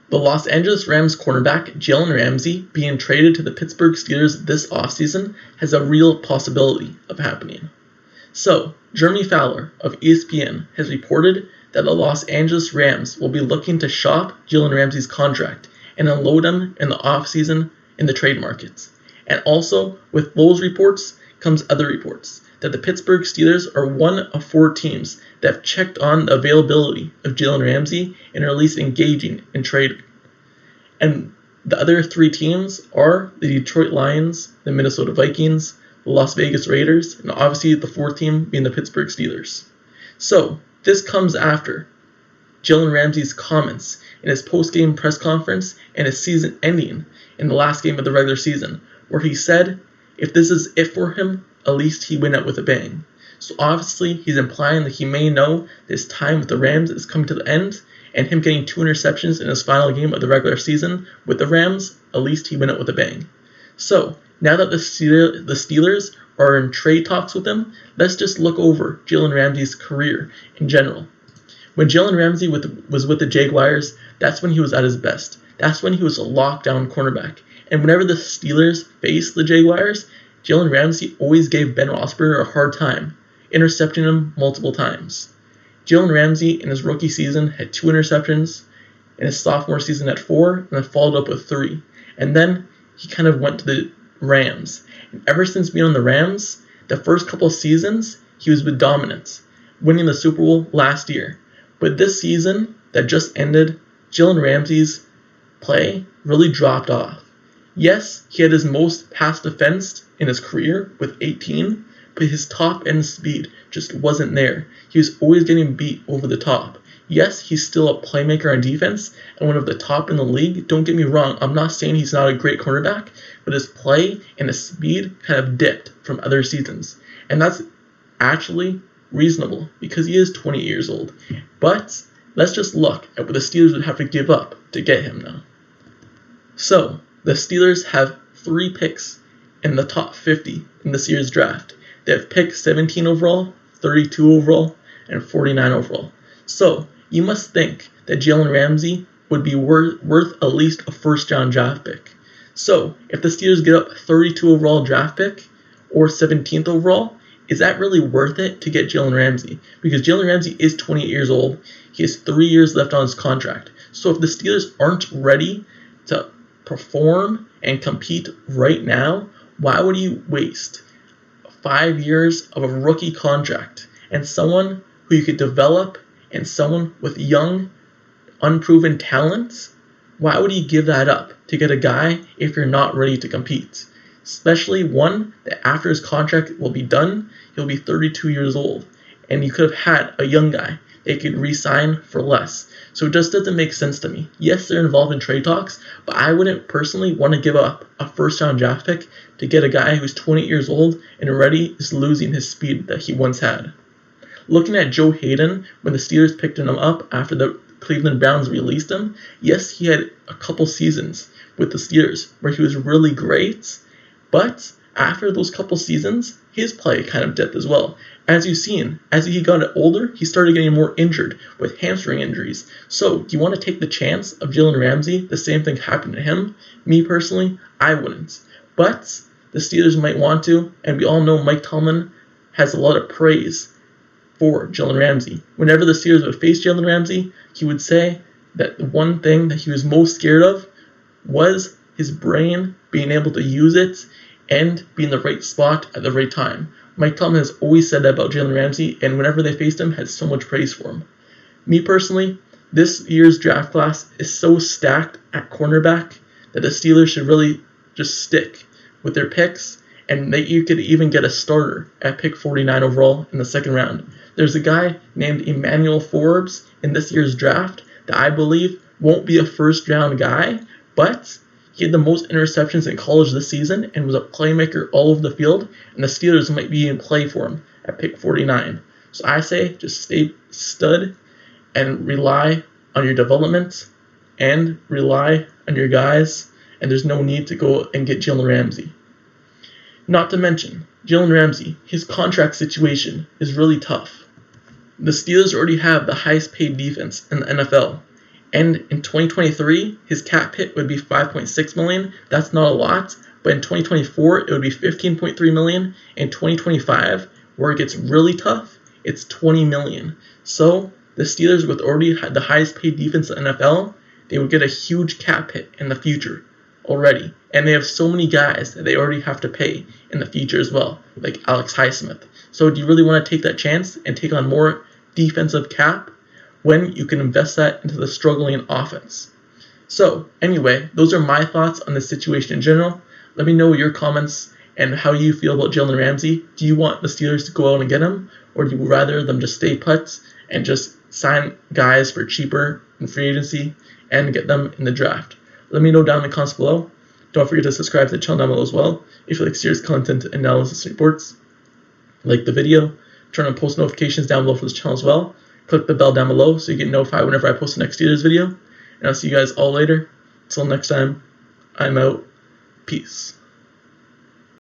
The Los Angeles Rams cornerback Jalen Ramsey being traded to the Pittsburgh Steelers this offseason has a real possibility of happening. So, Jeremy Fowler of ESPN has reported that the Los Angeles Rams will be looking to shop Jalen Ramsey's contract and unload him in the offseason in the trade markets. And also, with those reports comes other reports that the Pittsburgh Steelers are one of 4 teams that have checked on the availability of Jalen Ramsey and are at least engaging in trade. And the other 3 teams are the Detroit Lions, the Minnesota Vikings, the Las Vegas Raiders, and obviously the 4th team being the Pittsburgh Steelers. So, this comes after Jalen Ramsey's comments in his post-game press conference and his season ending in the last game of the regular season, where he said, if this is it for him, at least he went out with a bang. So obviously, he's implying that he may know that his time with the Rams is coming to the end, and him getting 2 interceptions in his final game of the regular season with the Rams, at least he went out with a bang. So, now that the Steelers are in trade talks with him, let's just look over Jalen Ramsey's career in general. When Jalen Ramsey was with the Jaguars, that's when he was at his best. That's when he was a lockdown cornerback. And whenever the Steelers faced the Jaguars, Jalen Ramsey always gave Ben Roethlisberger a hard time, intercepting him multiple times. Jalen Ramsey in his rookie season had 2 interceptions, in his sophomore season had 4, and then followed up with 3. And then he kind of went to the Rams. And ever since being on the Rams, the first couple of seasons, he was with dominance, winning the Super Bowl last year. But this season that just ended, Jalen Ramsey's play really dropped off. Yes, he had his most pass defense in his career with 18, but his top end speed just wasn't there. He was always getting beat over the top. Yes, he's still a playmaker on defense and one of the top in the league. Don't get me wrong, I'm not saying he's not a great cornerback, but his play and his speed kind of dipped from other seasons. And that's actually reasonable because he is 20 years old. But let's just look at what the Steelers would have to give up to get him now. So, the Steelers have 3 picks in the top 50 in this year's draft. They have pick 17 overall, 32 overall, and 49 overall. So, you must think that Jalen Ramsey would be worth at least a first-round draft pick. So, if the Steelers get up 32 overall draft pick or 17th overall, is that really worth it to get Jalen Ramsey? Because Jalen Ramsey is 28 years old. He has 3 years left on his contract. So, if the Steelers aren't ready to perform and compete right now, why would you waste 5 years of a rookie contract and someone who you could develop and someone with young, unproven talents? Why would you give that up to get a guy if you're not ready to compete? Especially one that after his contract will be done, he'll be 32 years old. And you could have had a young guy they could re-sign for less. So it just doesn't make sense to me. Yes, they're involved in trade talks, but I wouldn't personally want to give up a first-round draft pick to get a guy who's 20 years old and already is losing his speed that he once had. Looking at Joe Hayden, when the Steelers picked him up after the Cleveland Browns released him, yes, he had a couple seasons with the Steelers where he was really great, but after those couple seasons, his play kind of dipped as well. As you've seen, as he got older, he started getting more injured with hamstring injuries. So, do you want to take the chance of Jalen Ramsey? The same thing happened to him? Me personally, I wouldn't. But the Steelers might want to, and we all know Mike Tomlin has a lot of praise for Jalen Ramsey. Whenever the Steelers would face Jalen Ramsey, he would say that the one thing that he was most scared of was his brain, being able to use it and be in the right spot at the right time. Mike Tomlin has always said that about Jalen Ramsey, and whenever they faced him, had so much praise for him. Me personally, this year's draft class is so stacked at cornerback that the Steelers should really just stick with their picks, and that you could even get a starter at pick 49 overall in the second round. There's a guy named Emmanuel Forbes in this year's draft that I believe won't be a first-round guy, but he had the most interceptions in college this season and was a playmaker all over the field, and the Steelers might be in play for him at pick 49. So I say just stay stud and rely on your development and rely on your guys, and there's no need to go and get Jalen Ramsey. Not to mention, Jalen Ramsey, his contract situation is really tough. The Steelers already have the highest paid defense in the NFL, And in 2023, his cap hit would be $5.6 million. That's not a lot, but in 2024, it would be $15.3 million. In 2025, where it gets really tough, it's $20 million. So the Steelers, with already the highest paid defense in the NFL, they would get a huge cap hit in the future already. And they have so many guys that they already have to pay in the future as well, like Alex Highsmith. So do you really want to take that chance and take on more defensive cap when you can invest that into the struggling offense? So anyway, those are my thoughts on the situation in general. Let me know your comments and how you feel about Jalen Ramsey. Do you want the Steelers to go out and get him, or do you rather them just stay put and just sign guys for cheaper in free agency and get them in the draft? Let me know down in the comments below. Don't forget to subscribe to the channel down below as well if you like Steelers content, analysis, and reports. Like the video, turn on post notifications down below for this channel as well. Click the bell down below so you get notified whenever I post the next Steelers video. And I'll see you guys all later. Until next time, I'm out. Peace.